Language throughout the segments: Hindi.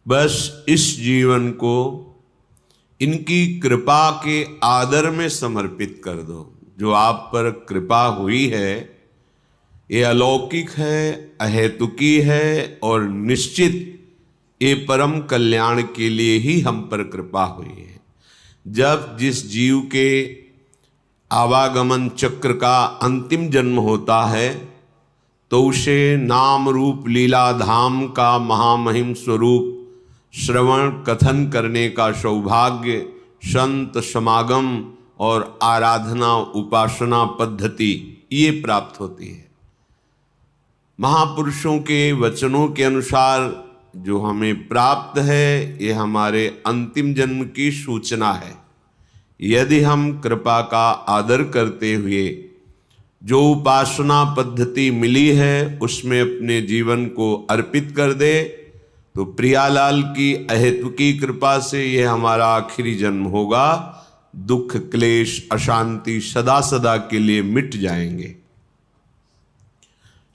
बस इस जीवन को इनकी कृपा के आदर में समर्पित कर दो। जो आप पर कृपा हुई है ये अलौकिक है, अहेतुकी है और निश्चित ये परम कल्याण के लिए ही हम पर कृपा हुई है। जब जिस जीव के आवागमन चक्र का अंतिम जन्म होता है तो उसे नाम रूप लीला धाम का महामहिम स्वरूप श्रवण कथन करने का सौभाग्य, संत समागम और आराधना उपासना पद्धति ये प्राप्त होती है। महापुरुषों के वचनों के अनुसार जो हमें प्राप्त है ये हमारे अंतिम जन्म की सूचना है। यदि हम कृपा का आदर करते हुए जो उपासना पद्धति मिली है उसमें अपने जीवन को अर्पित कर दे तो प्रियालाल की अहेतुकी कृपा से ये हमारा आखिरी जन्म होगा। दुख क्लेश अशांति सदा सदा के लिए मिट जाएंगे।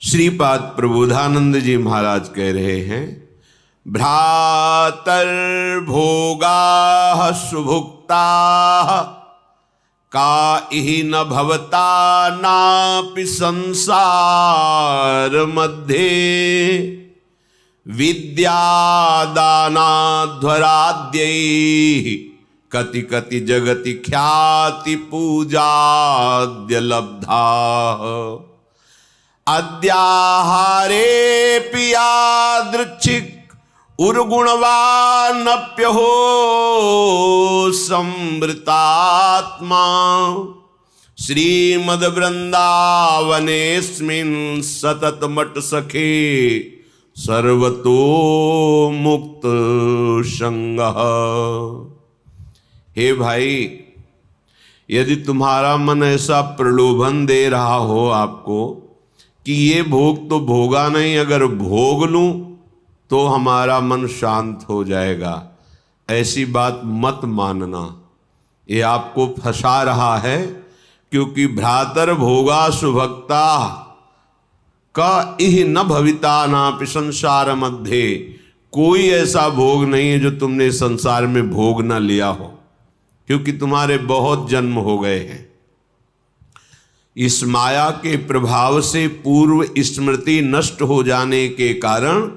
श्रीपाद प्रबोधानंद जी महाराज कह रहे हैं, भ्रातर भोगा सुभुक्ता का इहि न भवता नापि संसार मध्ये विद्यादानाध्वराद्यै कति कति जगति ख्याति पूजाद्य लब्धा अद्याहारे पियादृच्छिक उर्गुणवानप्यहो समृतात्मा श्रीमद् वृंदावनेस्मिन् सतत मट सखे सर्वतो मुक्त संगः। हे भाई, यदि तुम्हारा मन ऐसा प्रलोभन दे रहा हो आपको कि ये भोग तो भोगा नहीं, अगर भोग लूं तो हमारा मन शांत हो जाएगा, ऐसी बात मत मानना। ये आपको फंसा रहा है, क्योंकि भ्रातर भोगा सुभक्ता का इह न भविता नापि संसार मध्य, कोई ऐसा भोग नहीं है जो तुमने संसार में भोग न लिया हो, क्योंकि तुम्हारे बहुत जन्म हो गए हैं। इस माया के प्रभाव से पूर्व स्मृति नष्ट हो जाने के कारण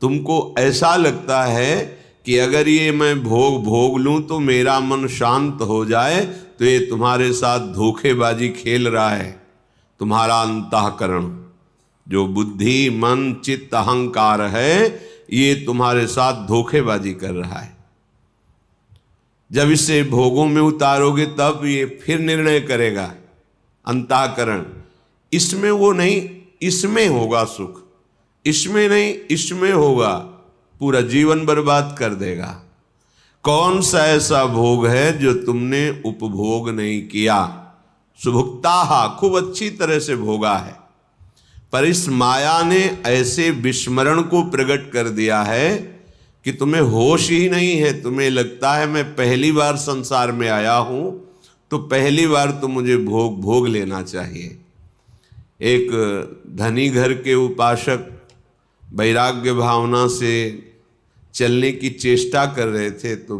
तुमको ऐसा लगता है कि अगर ये मैं भोग लूं तो मेरा मन शांत हो जाए, तो ये तुम्हारे साथ धोखेबाजी खेल रहा है। तुम्हारा अंतःकरण जो बुद्धि मन चित्त अहंकार है ये तुम्हारे साथ धोखेबाजी कर रहा है। जब इसे भोगों में उतारोगे तब ये फिर निर्णय करेगा। अंतःकरण इसमें वो नहीं, इसमें होगा सुख, इसमें नहीं इसमें होगा, पूरा जीवन बर्बाद कर देगा। कौन सा ऐसा भोग है जो तुमने उपभोग नहीं किया? सुभुक्ता खूब अच्छी तरह से भोगा है, पर इस माया ने ऐसे विस्मरण को प्रकट कर दिया है कि तुम्हें होश ही नहीं है। तुम्हें लगता है मैं पहली बार संसार में आया हूं तो पहली बार तो मुझे भोग लेना चाहिए। एक धनी घर के उपासक वैराग्य भावना से चलने की चेष्टा कर रहे थे तो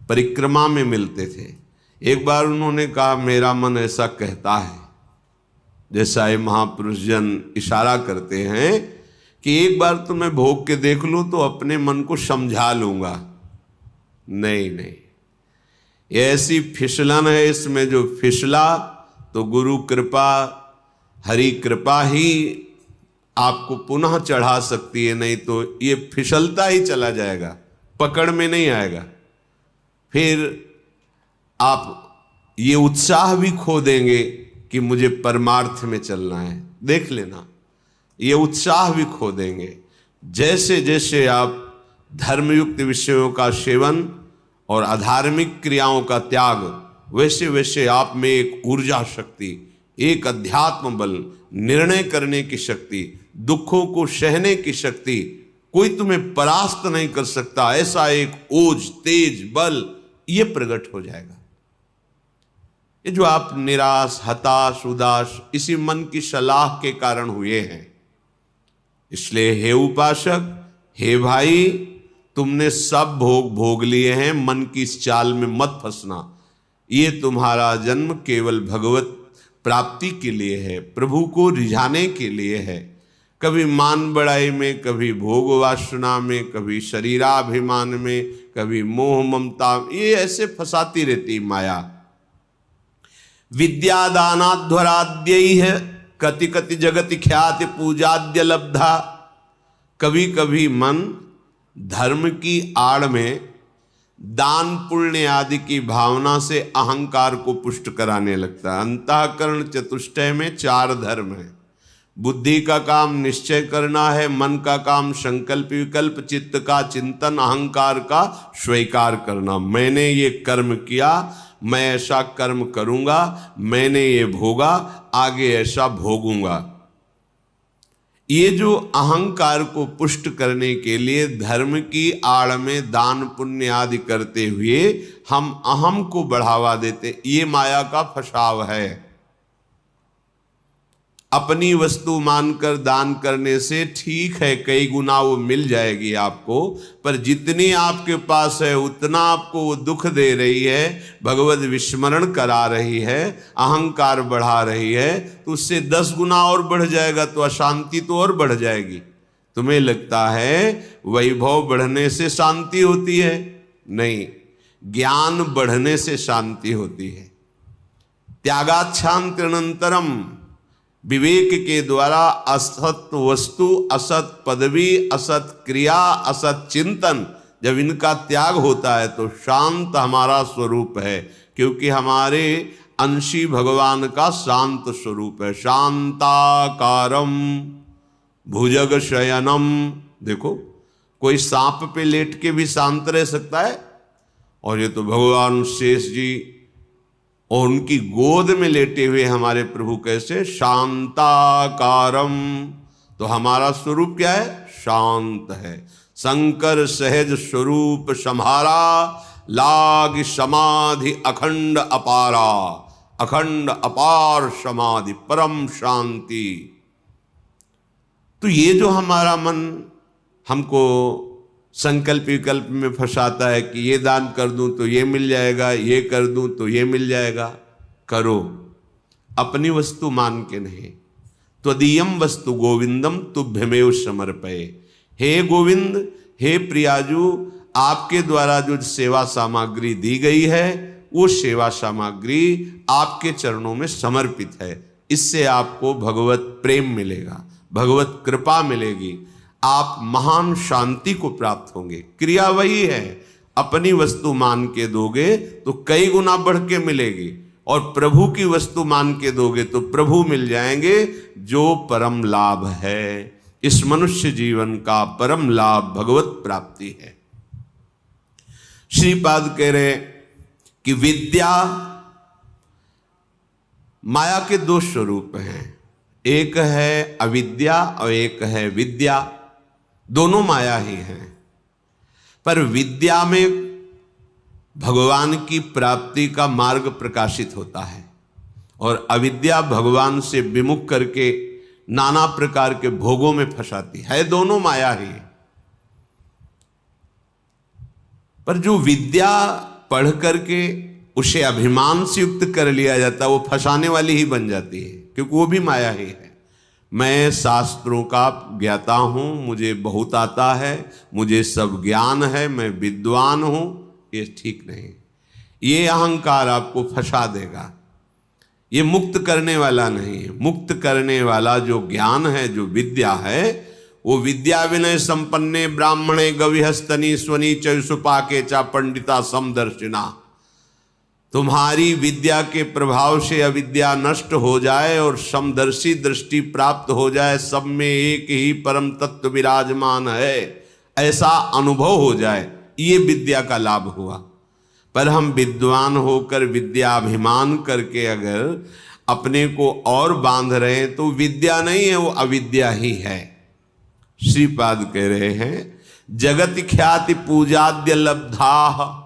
परिक्रमा में मिलते थे। एक बार उन्होंने कहा, मेरा मन ऐसा कहता है, जैसा ये महापुरुष जन इशारा करते हैं कि एक बार तो मैं भोग के देख लूं तो अपने मन को समझा लूंगा। नहीं, ये ऐसी फिसलन है, इसमें जो फिसला तो गुरु कृपा हरि कृपा ही आपको पुनः चढ़ा सकती है, नहीं तो ये फिसलता ही चला जाएगा, पकड़ में नहीं आएगा। फिर आप ये उत्साह भी खो देंगे कि मुझे परमार्थ में चलना है। देख लेना, ये उत्साह भी खो देंगे। जैसे जैसे आप धर्मयुक्त विषयों का सेवन और अधार्मिक क्रियाओं का त्याग, वैसे वैसे आप में एक ऊर्जा शक्ति, एक अध्यात्म बल, निर्णय करने की शक्ति, दुखों को सहने की शक्ति, कोई तुम्हें परास्त नहीं कर सकता, ऐसा एक ओज तेज बल ये प्रकट हो जाएगा। ये जो आप निराश हताश उदास इसी मन की सलाह के कारण हुए हैं। इसलिए हे उपासक, हे भाई, तुमने सब भोग भोग लिए हैं, मन की इस चाल में मत फंसना। ये तुम्हारा जन्म केवल भगवत प्राप्ति के लिए है, प्रभु को रिझाने के लिए है। कभी मान बड़ाई में, कभी भोग वासना में, कभी शरीराभिमान में, कभी मोह ममता, ये ऐसे फंसाती रहती माया। विद्यादानाध्वराद्यैः कति कति जगति ख्याति पूजाद्य लब्धा। कभी कभी मन धर्म की आड़ में दान पुण्य आदि की भावना से अहंकार को पुष्ट कराने लगता है। अंतःकरण चतुष्टय में 4 धर्म है। बुद्धि का काम निश्चय करना है, मन का काम संकल्प विकल्प, चित्त का चिंतन, अहंकार का स्वीकार करना। मैंने ये कर्म किया, मैं ऐसा कर्म करूंगा, मैंने ये भोगा, आगे ऐसा भोगूंगा। ये जो अहंकार को पुष्ट करने के लिए धर्म की आड़ में दान पुण्य आदि करते हुए हम अहम को बढ़ावा देते, ये माया का फसाव है। अपनी वस्तु मानकर दान करने से ठीक है, कई गुना वो मिल जाएगी आपको, पर जितनी आपके पास है उतना आपको वो दुख दे रही है, भगवत विस्मरण करा रही है, अहंकार बढ़ा रही है, तो उससे 10 गुना और बढ़ जाएगा, तो अशांति तो और बढ़ जाएगी। तुम्हें लगता है वैभव बढ़ने से शांति होती है? नहीं, ज्ञान बढ़ने से शांति होती है। त्यागाच्छांत्यनंतरम, विवेक के द्वारा असत वस्तु, असत पदवी, असत क्रिया, असत चिंतन, जब इनका त्याग होता है तो शांत हमारा स्वरूप है, क्योंकि हमारे अंशी भगवान का शांत स्वरूप है। शांताकारम भुजग शयनम। देखो, कोई सांप पे लेट के भी शांत रह सकता है, और ये तो भगवान शेष जी और उनकी गोद में लेटे हुए हमारे प्रभु कैसे शांताकारम। तो हमारा स्वरूप क्या है? शांत है। शंकर सहज स्वरूप सम्हारा, लाग समाधि अखंड अपारा। अखंड अपार समाधि, परम शांति। तो ये जो हमारा मन हमको संकल्प विकल्प में फंसाता है कि ये दान कर दूं तो ये मिल जाएगा, ये कर दूं तो ये मिल जाएगा, करो, अपनी वस्तु मान के नहीं। त्वदीयम वस्तु गोविंदम तुभ्यमेव समर्पये। हे गोविंद, हे प्रियाजू, आपके द्वारा जो सेवा सामग्री दी गई है वो सेवा सामग्री आपके चरणों में समर्पित है। इससे आपको भगवत प्रेम मिलेगा, भगवत कृपा मिलेगी, आप महान शांति को प्राप्त होंगे। क्रिया वही है, अपनी वस्तु मान के दोगे तो कई गुना बढ़ के मिलेगी, और प्रभु की वस्तु मान के दोगे तो प्रभु मिल जाएंगे, जो परम लाभ है। इस मनुष्य जीवन का परम लाभ भगवत प्राप्ति है। श्रीपाद कह रहे कि विद्या, माया के 2 स्वरूप हैं, एक है अविद्या और एक है विद्या। दोनों माया ही हैं, पर विद्या में भगवान की प्राप्ति का मार्ग प्रकाशित होता है, और अविद्या भगवान से विमुख करके नाना प्रकार के भोगों में फंसाती है। दोनों माया ही। पर जो विद्या पढ़ करके उसे अभिमान से युक्त कर लिया जाता है, वो फंसाने वाली ही बन जाती है, क्योंकि वो भी माया ही है। मैं शास्त्रों का ज्ञाता हूँ, मुझे बहुत आता है, मुझे सब ज्ञान है, मैं विद्वान हूँ, ये ठीक नहीं। ये अहंकार आपको फंसा देगा, ये मुक्त करने वाला नहीं है। मुक्त करने वाला जो ज्ञान है, जो विद्या है, वो विद्या विनय संपन्ने ब्राह्मणे गविहस्तनी स्वनी चुपाके चा पंडिता समदर्शिना। तुम्हारी विद्या के प्रभाव से अविद्या नष्ट हो जाए और समदर्शी दृष्टि प्राप्त हो जाए, सब में एक ही परम तत्व विराजमान है, ऐसा अनुभव हो जाए, ये विद्या का लाभ हुआ। पर हम विद्वान होकर विद्याभिमान करके अगर अपने को और बांध रहे हैं तो विद्या नहीं है, वो अविद्या ही है। श्रीपाद कह रहे हैं, जगत ख्याति पूजाद्य लब्धा।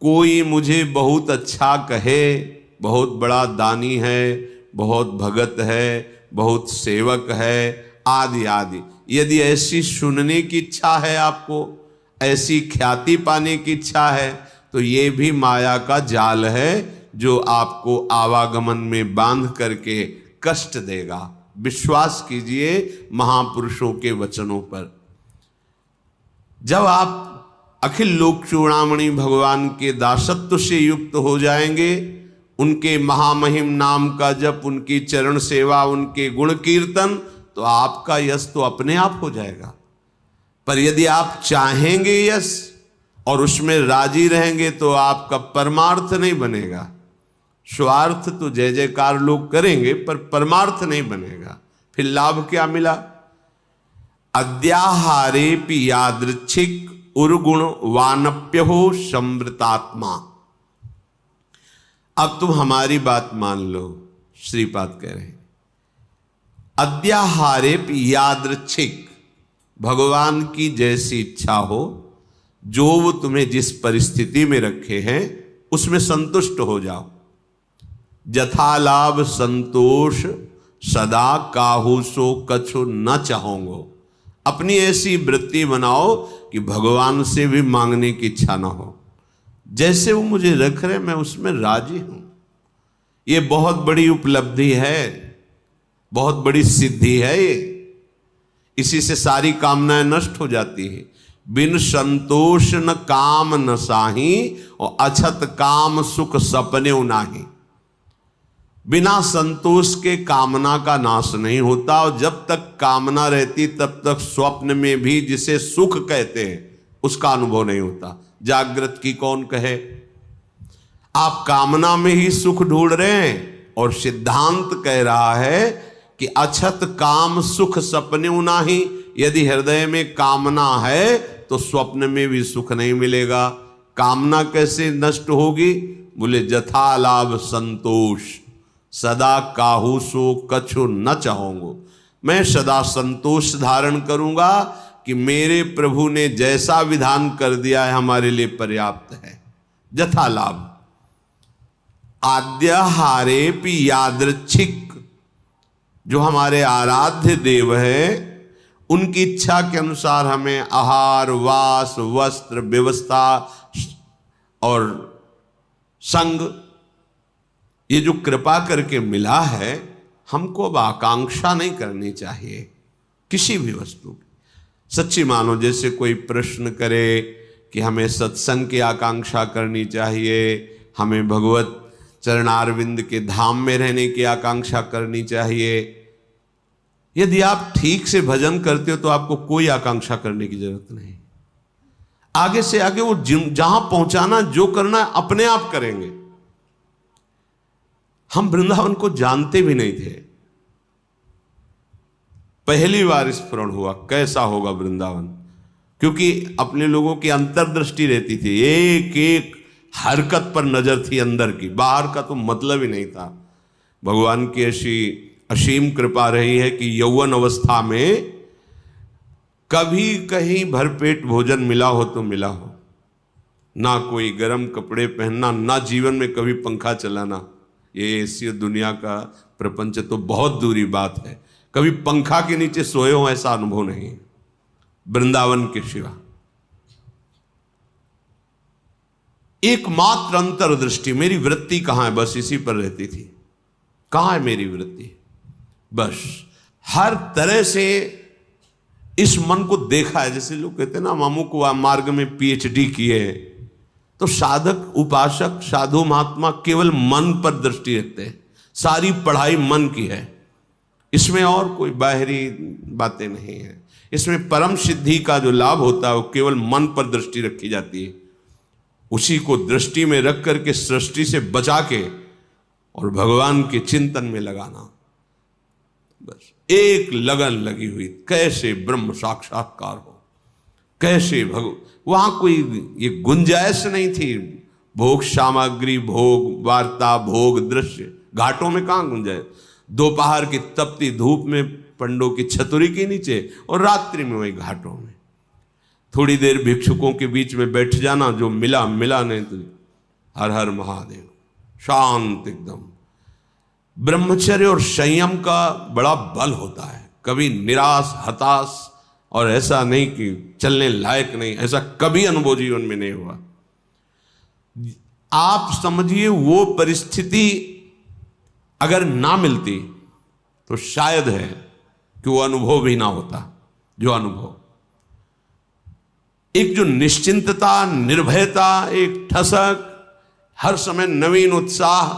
कोई मुझे बहुत अच्छा कहे, बहुत बड़ा दानी है, बहुत भगत है, बहुत सेवक है, आदि आदि, यदि ऐसी सुनने की इच्छा है आपको, ऐसी ख्याति पाने की इच्छा है तो ये भी माया का जाल है जो आपको आवागमन में बांध करके कष्ट देगा। विश्वास कीजिए महापुरुषों के वचनों पर। जब आप अखिल लोक चूड़ामणि भगवान के दासत्व से युक्त हो जाएंगे, उनके महामहिम नाम का जप, उनकी चरण सेवा, उनके गुण कीर्तन, तो आपका यश तो अपने आप हो जाएगा। पर यदि आप चाहेंगे यश और उसमें राजी रहेंगे तो आपका परमार्थ नहीं बनेगा। स्वार्थ तो जय जयकार लोग करेंगे पर परमार्थ नहीं बनेगा। फिर लाभ क्या मिला? अद्याहारेपि यादृच्छिक उर्गुण वानप्य हो समृतात्मा। अब तुम हमारी बात मान लो, श्रीपाद कह रहे हैं अद्याहारेपि यादृच्छिक, भगवान की जैसी इच्छा हो, जो वो तुम्हें जिस परिस्थिति में रखे हैं उसमें संतुष्ट हो जाओ। जथालाभ संतोष सदा काहू सो कछु न चाहोगे। अपनी ऐसी वृत्ति बनाओ कि भगवान से भी मांगने की इच्छा ना हो। जैसे वो मुझे रख रहे मैं उसमें राजी हूं। ये बहुत बड़ी उपलब्धि है, बहुत बड़ी सिद्धि है ये। इसी से सारी कामनाएं नष्ट हो जाती है। बिन संतोष न काम न साही और अछत काम सुख सपने नाही। बिना संतोष के कामना का नाश नहीं होता, और जब तक कामना रहती तब तक स्वप्न में भी जिसे सुख कहते हैं उसका अनुभव नहीं होता। जागृत की कौन कहे? आप कामना में ही सुख ढूंढ रहे हैं, और सिद्धांत कह रहा है कि अछत काम सुख सपने नाही। यदि हृदय में कामना है तो स्वप्न में भी सुख नहीं मिलेगा। कामना कैसे नष्ट होगी? बोले जथा लाभ संतोष सदा काहू सो कछु न चाहोगे। मैं सदा संतोष धारण करूंगा कि मेरे प्रभु ने जैसा विधान कर दिया है हमारे लिए पर्याप्त है। जथा लाभ आद्याहारेपि यादृच्छिक, जो हमारे आराध्य देव है उनकी इच्छा के अनुसार हमें आहार वास वस्त्र व्यवस्था और संग, ये जो कृपा करके मिला है, हमको अब आकांक्षा नहीं करनी चाहिए किसी भी वस्तु की। सच्ची मानो जैसे कोई प्रश्न करे कि हमें सत्संग की आकांक्षा करनी चाहिए, हमें भगवत चरणारविंद के धाम में रहने की आकांक्षा करनी चाहिए। यदि आप ठीक से भजन करते हो तो आपको कोई आकांक्षा करने की जरूरत नहीं। आगे से आगे वो जहां पहुंचाना जो करना अपने आप करेंगे। हम वृंदावन को जानते भी नहीं थे, पहली बार स्मरण हुआ कैसा होगा वृंदावन, क्योंकि अपने लोगों की अंतर्दृष्टि रहती थी, एक एक हरकत पर नजर थी अंदर की, बाहर का तो मतलब ही नहीं था। भगवान की ऐसी असीम कृपा रही है कि यौवन अवस्था में कभी कहीं भरपेट भोजन मिला हो तो मिला हो, ना कोई गर्म कपड़े पहनना, ना जीवन में कभी पंखा चलाना। ये ऐसी दुनिया का प्रपंच तो बहुत दूरी बात है, कभी पंखा के नीचे सोए हो ऐसा अनुभव नहीं वृंदावन के सिवा। एकमात्र अंतर्दृष्टि, मेरी वृत्ति कहां है, बस इसी पर रहती थी। कहां है मेरी वृत्ति? बस हर तरह से इस मन को देखा है। जैसे लोग कहते हैं ना, मामू को मार्ग में पीएचडी किए हैं, तो साधक उपासक साधु महात्मा केवल मन पर दृष्टि रखते हैं। सारी पढ़ाई मन की है, इसमें और कोई बाहरी बातें नहीं है। इसमें परम सिद्धि का जो लाभ होता है वो केवल मन पर दृष्टि रखी जाती है। उसी को दृष्टि में रख करके सृष्टि से बचा के और भगवान के चिंतन में लगाना, बस एक लगन लगी हुई, कैसे ब्रह्म साक्षात्कार हो, कैसे वहां कोई ये गुंजाइश नहीं थी। भोग सामग्री, भोग वार्ता, भोग दृश्य, घाटों में कहां गुंजाइश? दोपहर की तपती धूप में पंडों की छतरी के नीचे, और रात्रि में वही घाटों में थोड़ी देर भिक्षुकों के बीच में बैठ जाना, जो मिला मिला, नहीं तो हर हर महादेव, शांत एकदम। ब्रह्मचर्य और संयम का बड़ा बल होता है। कभी निराश हताश और ऐसा नहीं कि चलने लायक नहीं, ऐसा कभी अनुभव जीवन में नहीं हुआ। आप समझिए वो परिस्थिति अगर ना मिलती तो शायद है कि वो अनुभव भी ना होता। जो अनुभव, एक जो निश्चिंतता, निर्भयता, एक ठसक, हर समय नवीन उत्साह,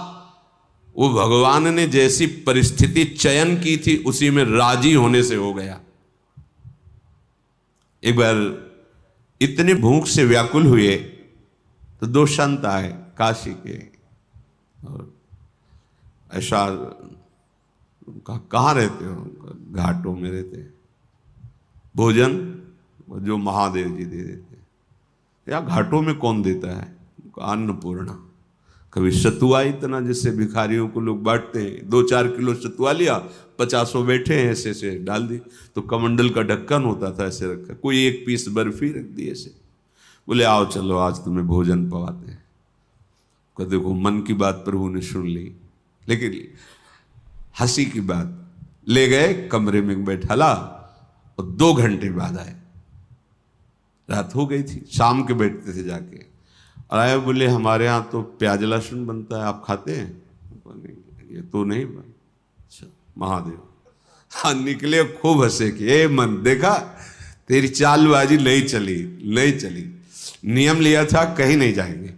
वो भगवान ने जैसी परिस्थिति चयन की थी उसी में राजी होने से हो गया। एक बार इतने भूख से व्याकुल हुए तो दो संत आए काशी के, और ऐसा कहाँ रहते हो? घाटों में रहते। भोजन जो महादेव जी दे देते। या घाटों में कौन देता है? अन्नपूर्णा। कभी सतुआ, इतना जिससे भिखारियों को लोग बांटते हैं, 2-4 किलो सतुआ लिया, 50 बैठे हैं, ऐसे ऐसे डाल दी। तो कमंडल का ढक्कन होता था, ऐसे रखा, कोई 1 पीस बर्फी रख दी ऐसे, बोले आओ चलो आज तुम्हें भोजन पवाते हैं। देखो मन की बात प्रभु ने सुन ली, लेकिन हंसी की बात, ले गए कमरे में बैठाला और 2 घंटे बाद आए। रात हो गई थी, शाम के बैठते थे जाके, और आए, बोले हमारे यहाँ तो प्याज लहसुन बनता है, आप खाते हैं? ये तो नहीं बन। अच्छा महादेव। हाँ निकले, खूब हंसे कि ए मन, देखा तेरी चालबाजी नहीं चली। नियम लिया था कहीं नहीं जाएंगे,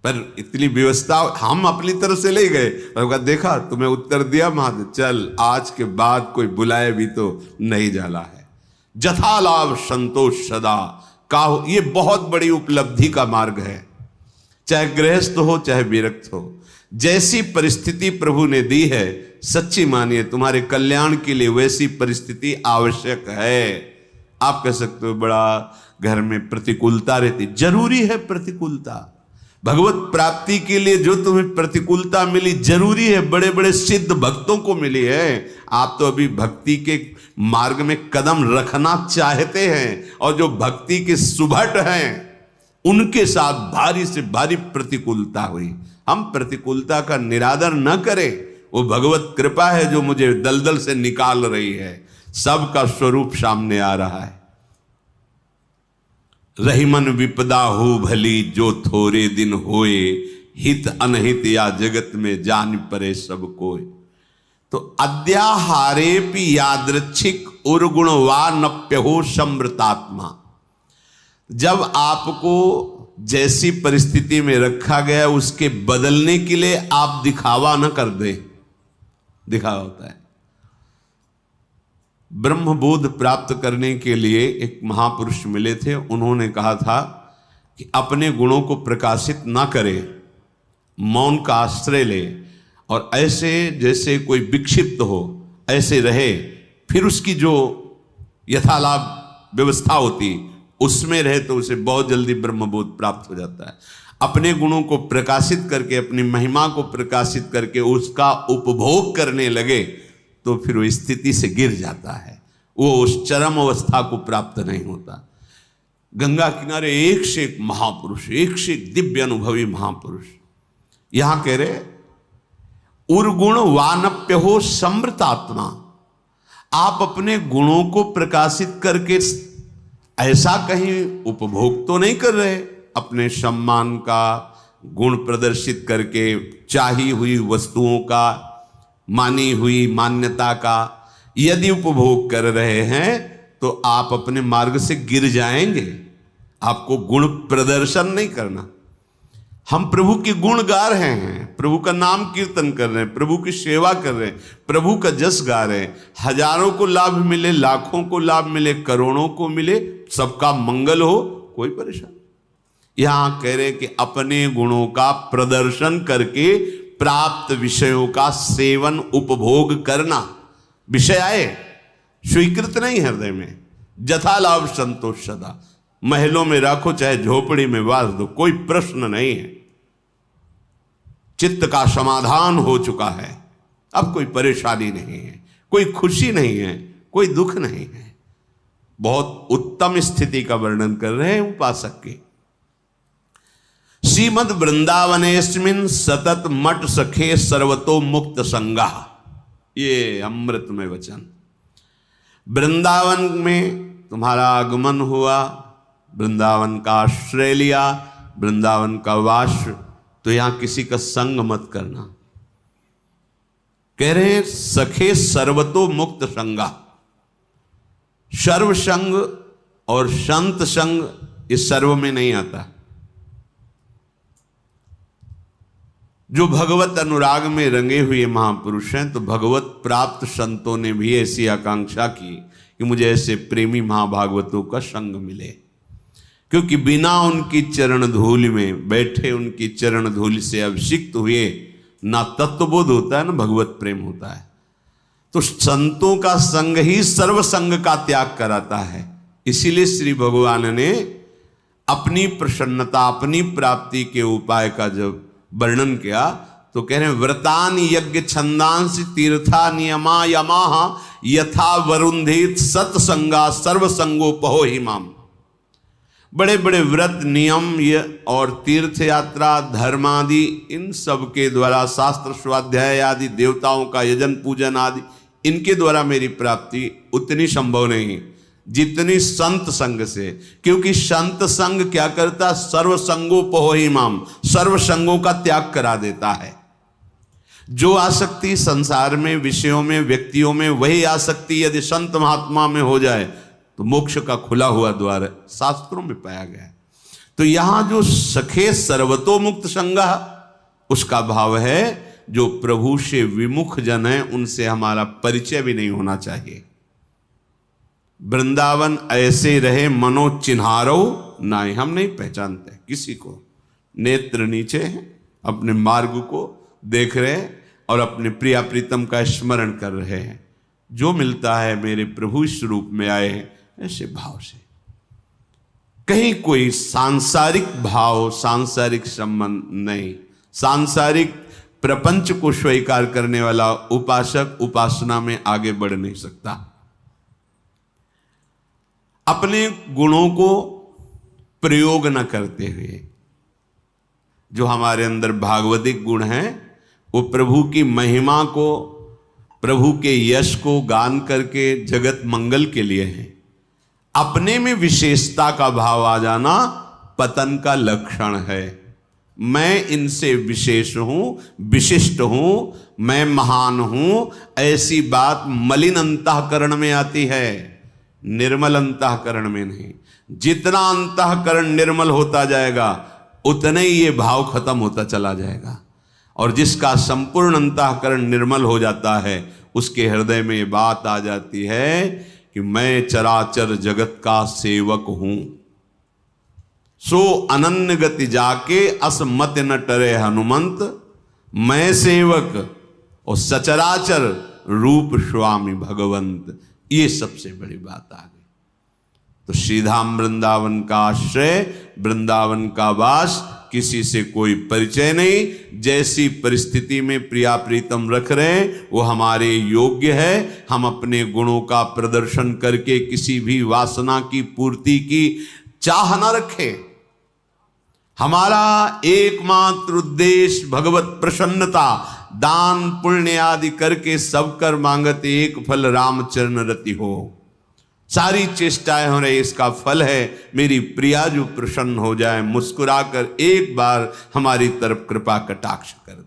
पर इतनी व्यवस्था हम अपनी तरफ से ले गए, और देखा तुम्हें उत्तर दिया महादेव, चल आज के बाद कोई बुलाए भी तो नहीं जाला है। जथा लाभ संतोष सदा काहो, ये बहुत बड़ी उपलब्धि का मार्ग है। चाहे गृहस्थ हो चाहे विरक्त हो, जैसी परिस्थिति प्रभु ने दी है, सच्ची मानिए तुम्हारे कल्याण के लिए वैसी परिस्थिति आवश्यक है। आप कह सकते हो बड़ा घर में प्रतिकूलता रहती, जरूरी है प्रतिकूलता। भगवत प्राप्ति के लिए जो तुम्हें प्रतिकूलता मिली जरूरी है, बड़े बड़े सिद्ध भक्तों को मिली है। आप तो अभी भक्ति के मार्ग में कदम रखना चाहते हैं, और जो भक्ति के सुभट हैं उनके साथ भारी से भारी प्रतिकूलता हुई। हम प्रतिकूलता का निरादर न करें, वो भगवत कृपा है जो मुझे दलदल से निकाल रही है। सबका स्वरूप सामने आ रहा है। रहीमन विपदा हो भली, जो थोड़े दिन होए, हित अनहित या जगत में जान परे सब कोय। तो अद्याहारेपि यादृच्छिक उर्गुण वा नप्यहो समृतात्मा। जब आपको जैसी परिस्थिति में रखा गया उसके बदलने के लिए आप दिखावा न कर दे। दिखावा होता है। ब्रह्मबोध प्राप्त करने के लिए एक महापुरुष मिले थे, उन्होंने कहा था कि अपने गुणों को प्रकाशित ना करे, मौन का आश्रय ले, और ऐसे जैसे कोई विक्षिप्त हो ऐसे रहे, फिर उसकी जो यथालाभ व्यवस्था होती उसमें रहे तो उसे बहुत जल्दी ब्रह्मबोध प्राप्त हो जाता है। अपने गुणों को प्रकाशित करके, अपनी महिमा को प्रकाशित करके उसका उपभोग करने लगे तो फिर वो स्थिति से गिर जाता है, वो उस चरम अवस्था को प्राप्त नहीं होता। गंगा किनारे एक से एक महापुरुष, एक से एक दिव्य अनुभवी महापुरुष, यहां कह रहे उर्गुण वानप्य हो समृतात्मा। आप अपने गुणों को प्रकाशित करके ऐसा कहीं उपभोग तो नहीं कर रहे, अपने सम्मान का गुण प्रदर्शित करके, चाही हुई वस्तुओं का, मानी हुई मान्यता का यदि उपभोग कर रहे हैं तो आप अपने मार्ग से गिर जाएंगे। आपको गुण प्रदर्शन नहीं करना। हम प्रभु के गुण गा रहे हैं, प्रभु का नाम कीर्तन कर रहे हैं, प्रभु की सेवा कर रहे हैं, प्रभु का जस गा रहे हैं। हजारों को लाभ मिले, लाखों को लाभ मिले, करोड़ों को मिले, सबका मंगल हो, कोई परेशानी। यहां कह रहे कि अपने गुणों का प्रदर्शन करके प्राप्त विषयों का सेवन उपभोग करना, विषय आए स्वीकृत नहीं हृदय में। जथा लाभ संतोष सदा, महलों में राखो चाहे झोपड़ी में वास दो, कोई प्रश्न नहीं है। चित्त का समाधान हो चुका है, अब कोई परेशानी नहीं है, कोई खुशी नहीं है, कोई दुख नहीं है। बहुत उत्तम स्थिति का वर्णन कर रहे हैं उपासक के। श्रीमद वृंदावनेस्मिन् सतत मठ सखे सर्वतो मुक्त संगा, ये अमृतमय वचन। वृंदावन में तुम्हारा आगमन हुआ, वृंदावन का आश्रय लिया, वृंदावन का वास, तो यहां किसी का संग मत करना। कह रहे हैं सखे सर्वतो मुक्त संगा। सर्व संग और संत संग इस सर्व में नहीं आता। जो भगवत अनुराग में रंगे हुए महापुरुष हैं, तो भगवत प्राप्त संतों ने भी ऐसी आकांक्षा की कि मुझे ऐसे प्रेमी महाभागवतों का संग मिले, क्योंकि बिना उनकी चरण धूलि में बैठे, उनकी चरण धूलि से अभिषिक्त हुए ना तत्वबोध होता है ना भगवत प्रेम होता है। तो संतों का संग ही सर्व संग का त्याग कराता है। इसीलिए श्री भगवान ने अपनी प्रसन्नता, अपनी प्राप्ति के उपाय का जब वर्णन किया तो कह रहे हैं व्रतान यज्ञ छंदांस तीर्था नियमा यमाह यथा वरुंधित सत्संगा सर्वसंगोपहो हिमाम। बड़े बड़े व्रत नियम और तीर्थ यात्रा धर्म आदि, इन सब के द्वारा शास्त्र स्वाध्याय आदि, देवताओं का यजन पूजन आदि, इनके द्वारा मेरी प्राप्ति उतनी संभव नहीं जितनी संत संग से। क्योंकि संत संग क्या करता, सर्व संगोपहो हिमाम, सर्व संगों का त्याग करा देता है। जो आसक्ति संसार में, विषयों में, व्यक्तियों में, वही आसक्ति यदि संत महात्मा में हो जाए तो मोक्ष का खुला हुआ द्वार शास्त्रों में पाया गया है। तो यहां जो सखे सर्वतो मुक्त संगा, उसका भाव है जो प्रभु से विमुख जन है उनसे हमारा परिचय भी नहीं होना चाहिए। वृंदावन ऐसे रहे मनो चिन्हारो नाई, हम नहीं पहचानते किसी को, नेत्र नीचे हैं, अपने मार्ग को देख रहे हैं और अपने प्रिया प्रीतम का स्मरण कर रहे हैं। जो मिलता है मेरे प्रभु इस रूप में आए हैं, ऐसे भाव से। कहीं कोई सांसारिक भाव, सांसारिक संबंध नहीं। सांसारिक प्रपंच को स्वीकार करने वाला उपासक उपासना में आगे बढ़ नहीं सकता। अपने गुणों को प्रयोग न करते हुए, जो हमारे अंदर भागवतिक गुण हैं, वो प्रभु की महिमा को, प्रभु के यश को गान करके जगत मंगल के लिए हैं। अपने में विशेषता का भाव आ जाना पतन का लक्षण है। मैं इनसे विशेष हूं, विशिष्ट हूं, मैं महान हूं, ऐसी बात मलिन अंतःकरण में आती है, निर्मल अंतःकरण में नहीं। जितना अंतःकरण निर्मल होता जाएगा उतने ही ये भाव खत्म होता चला जाएगा। और जिसका संपूर्ण अंतःकरण निर्मल हो जाता है, उसके हृदय में ये बात आ जाती है कि मैं चराचर जगत का सेवक हूं। सो अनन्य गति जाके असमत न टरे हनुमंत, मैं सेवक और सचराचर रूप स्वामी भगवंत। ये सबसे बड़ी बात आ गई। तो श्रीधाम वृंदावन का आश्रय, वृंदावन का वास, किसी से कोई परिचय नहीं। जैसी परिस्थिति में प्रिया प्रीतम रख रहे हैं वो हमारे योग्य है। हम अपने गुणों का प्रदर्शन करके किसी भी वासना की पूर्ति की चाह न रखें। हमारा एकमात्र उद्देश्य भगवत प्रसन्नता, दान पुण्य आदि करके सब कर मांगत एक फल रामचरण रति हो। सारी चेष्टाएं हो रही, इसका फल है मेरी प्रिया जो प्रसन्न हो जाए, मुस्कुराकर एक बार हमारी तरफ कृपा कटाक्ष कर दे।